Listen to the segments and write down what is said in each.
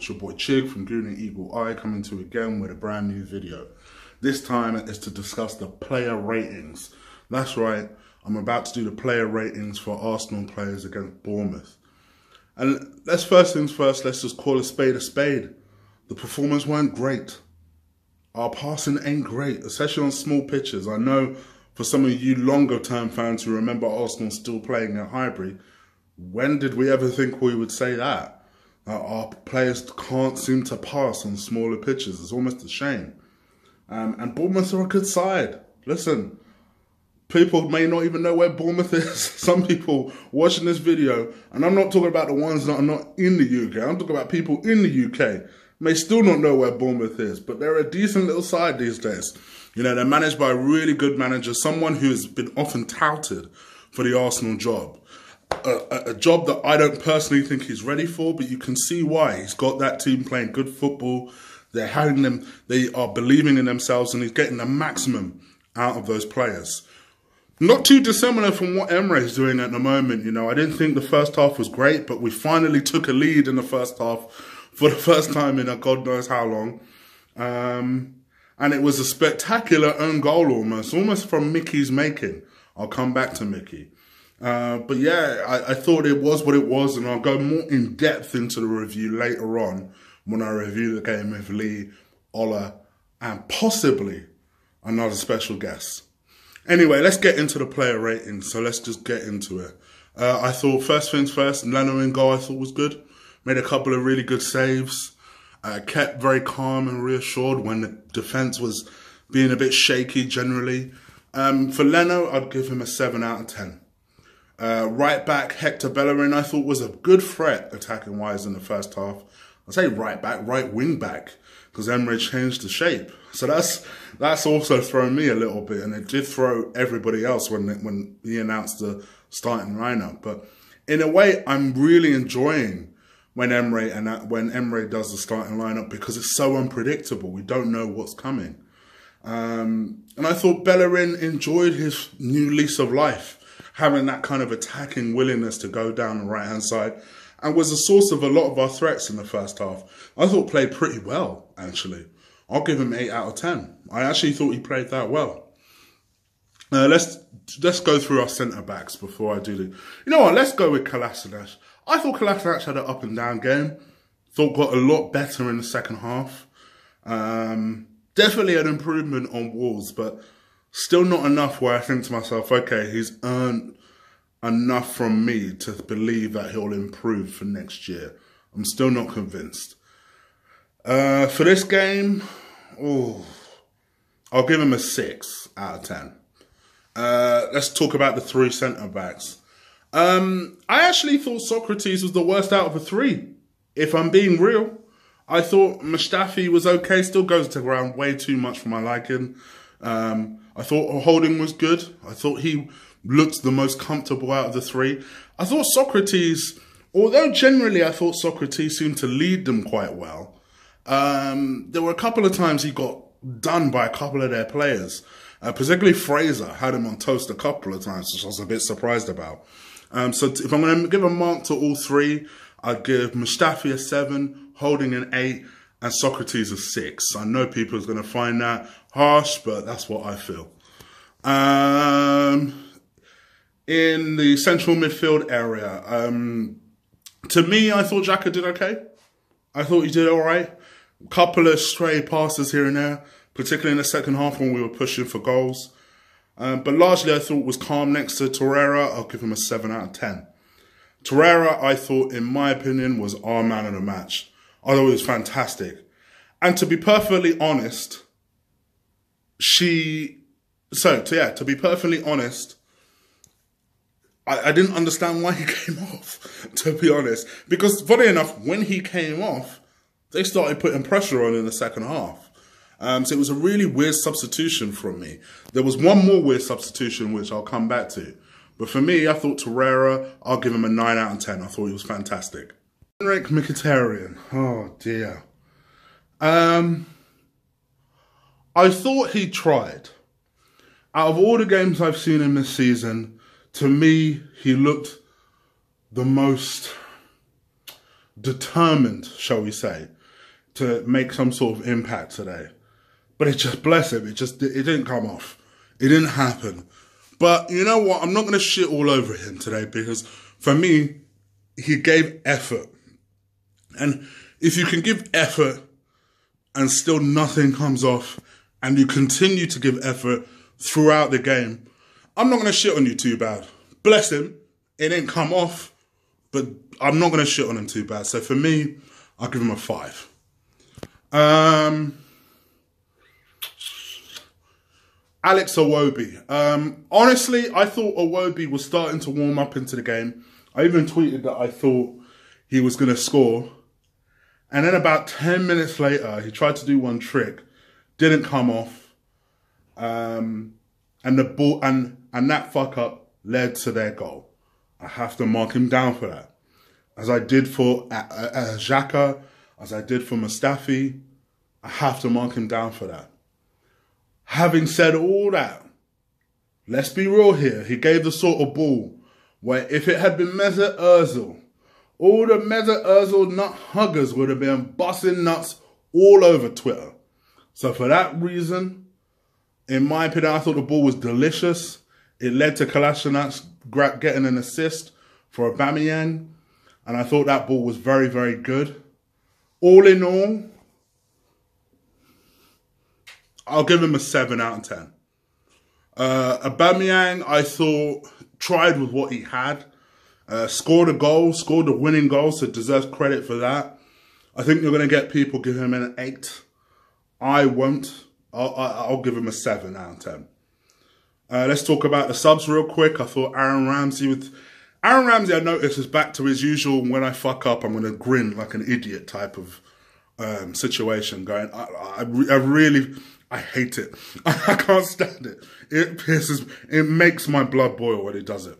It's your boy Chig from Goonie Eagle Eye coming to you again with a brand new video. This time is to discuss the player ratings. That's right, I'm about to do the player ratings for Arsenal players against Bournemouth. And let's first things first, let's just call a spade a spade. The performance weren't great. Our passing ain't great, especially on small pitches. I know for some of you longer term fans who remember Arsenal still playing at Highbury, when did we ever think we would say that? Our players can't seem to pass on smaller pitches. It's almost a shame. And Bournemouth are a good side. Listen, people may not even know where Bournemouth is. Some people watching this video, and I'm not talking about the ones that are not in the UK. I'm talking about people in the UK may still not know where Bournemouth is, but they're a decent little side these days. You know, they're managed by a really good manager, someone who has been often touted for the Arsenal job. A job that I don't personally think he's ready for, but you can see why. He's got that team playing good football. They're having them, they are believing in themselves, and he's getting the maximum out of those players. Not too dissimilar from what Emre's doing at the moment. You know, I didn't think the first half was great, but we finally took a lead in the first half for the first time in a God knows how long. And it was a spectacular own goal almost from mhki's making. I'll come back to mhki. But yeah, I thought it was what it was, and I'll go more in depth into the review later on when I review the game with Lee, Ola, and possibly another special guest. Anyway, let's get into the player ratings. So let's just get into it. I thought first things first, Leno in goal I thought was good. Made a couple of really good saves. Kept very calm and reassured when the defence was being a bit shaky generally. For Leno, I'd give him a 7 out of 10. Right back, Hector Bellerin, I thought was a good threat attacking wise in the first half. I say right back, right wing back, because Emre changed the shape. So that's also thrown me a little bit, and it did throw everybody else when he announced the starting lineup. But in a way, I'm really enjoying when Emre does the starting lineup, because it's so unpredictable. We don't know what's coming. And I thought Bellerin enjoyed his new lease of life, having that kind of attacking willingness to go down the right-hand side, and was the source of a lot of our threats in the first half. I thought played pretty well, actually. I'll give him 8 out of 10. I actually thought he played that well. Let's go through our centre-backs before I do the... You know what, let's go with Kolasinac. I thought Kolasinac had an up-and-down game. Thought got a lot better in the second half. Definitely an improvement on Wolves, but still not enough where I think to myself, okay, he's earned enough from me to believe that he'll improve for next year. I'm still not convinced. For this game, I'll give him a 6 out of 10. Let's talk about the 3 centre-backs. I actually thought Socrates was the worst out of the 3, if I'm being real. I thought Mustafi was okay, still goes to ground way too much for my liking. I thought Holding was good. I thought he looked the most comfortable out of the 3. I thought Socrates, although generally I thought Socrates seemed to lead them quite well, there were a couple of times he got done by a couple of their players. Particularly Fraser had him on toast a couple of times, which I was a bit surprised about. So if I'm going to give a mark to all 3, I'd give Mustafi a 7, Holding an 8, and Socrates a 6. I know people are going to find that harsh, but that's what I feel. In the central midfield area, to me, I thought Xhaka did okay. I thought he did all right. A couple of stray passes here and there, particularly in the second half when we were pushing for goals. But largely, I thought was calm next to Torreira. I'll give him a 7 out of 10. Torreira, I thought, in my opinion, was our man of the match. I thought he was fantastic. And to be perfectly honest, to be perfectly honest, I didn't understand why he came off, to be honest. Because, funny enough, when he came off, they started putting pressure on in the second half. So it was a really weird substitution from me. There was one more weird substitution, which I'll come back to. But for me, I thought Torreira, I'll give him a 9 out of 10. I thought he was fantastic. Henrik Mkhitaryan. Oh, dear. I thought he tried. Out of all the games I've seen him this season, to me, he looked the most determined, shall we say. to make some sort of impact today. But it just, bless him, it didn't come off. It didn't happen. But you know what? I'm not going to shit all over him today because for me, he gave effort. And if you can give effort and still nothing comes off and you continue to give effort throughout the game, I'm not going to shit on you too bad. Bless him. It didn't come off, but I'm not going to shit on him too bad. So for me, I'll give him a 5. Alex Iwobi. Honestly, I thought Iwobi was starting to warm up into the game. I even tweeted that I thought he was going to score. And then about 10 minutes later, he tried to do one trick. Didn't come off. And the ball and that fuck up led to their goal. I have to mark him down for that. As I did for Xhaka, as I did for Mustafi, I have to mark him down for that. Having said all that, let's be real here. He gave the sort of ball where if it had been Mesut Ozil, all the Mesut Ozil nut huggers would have been busting nuts all over Twitter. So for that reason, in my opinion, I thought the ball was delicious. It led to Kolasinac getting an assist for Aubameyang. And I thought that ball was very, very good. All in all, I'll give him a 7 out of 10. Aubameyang, I thought, tried with what he had. Scored a goal, scored the winning goal, so deserves credit for that. I think you're going to get people give him an 8. I won't. I'll give him a 7 out of 10. Let's talk about the subs real quick. I thought Aaron Ramsey, I noticed, is back to his usual, when I fuck up, I'm going to grin like an idiot type of situation going. I hate it. I can't stand it. It makes my blood boil when he does it.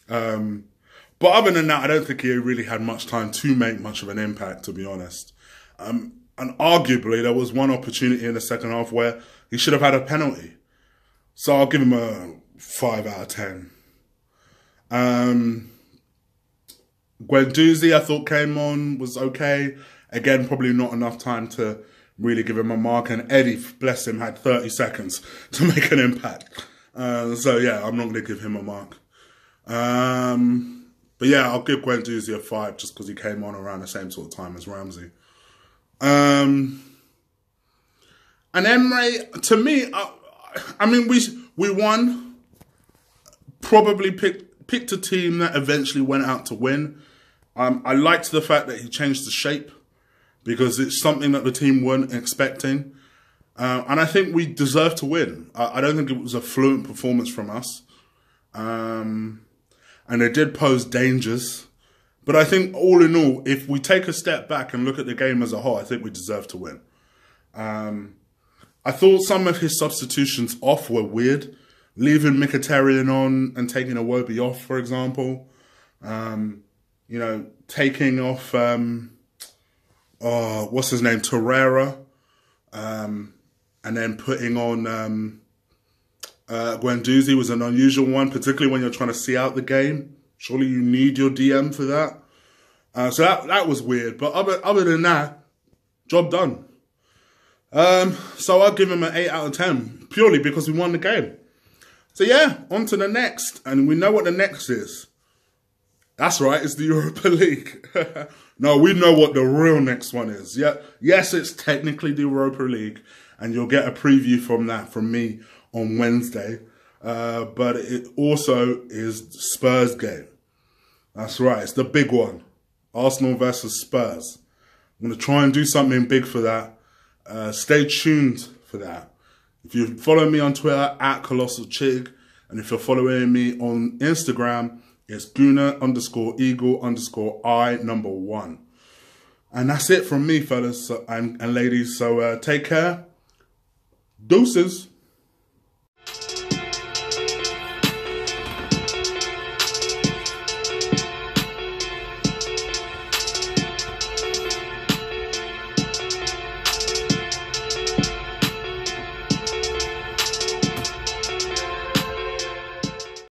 But other than that, I don't think he really had much time to make much of an impact, to be honest. And arguably, there was one opportunity in the second half where he should have had a penalty. So I'll give him a 5 out of 10. Guendouzi, I thought came on, was okay. Again, probably not enough time to really give him a mark. And Eddie, bless him, had 30 seconds to make an impact. So yeah, I'm not going to give him a mark. But yeah, I'll give Guendouzi a 5 just because he came on around the same sort of time as Ramsey. And Emre, to me, I mean, we won. Probably picked a team that eventually went out to win. I liked the fact that he changed the shape because it's something that the team weren't expecting. And I think we deserved to win. I don't think it was a fluent performance from us. And they did pose dangers. But I think all in all, if we take a step back and look at the game as a whole, I think we deserve to win. I thought some of his substitutions off were weird. Leaving Mkhitaryan on and taking Iwobi off, for example. You know, taking off, what's his name, Torreira. And then putting on Guendouzi was an unusual one, particularly when you're trying to see out the game. Surely you need your DM for that. So that was weird. But other than that, job done. So I'll give him an 8 out of 10, purely because we won the game. So yeah, on to the next. And we know what the next is. That's right, it's the Europa League. No, we know what the real next one is. Yeah, yes, it's technically the Europa League. And you'll get a preview from that from me on Wednesday. But it also is the Spurs game. That's right, it's the big one. Arsenal versus Spurs. I'm going to try and do something big for that. Stay tuned for that. If you follow me on Twitter, @ColossalChig, and if you're following me on Instagram, it's Guna_Eagle_I1. And that's it from me, fellas and ladies. So take care. Deuces.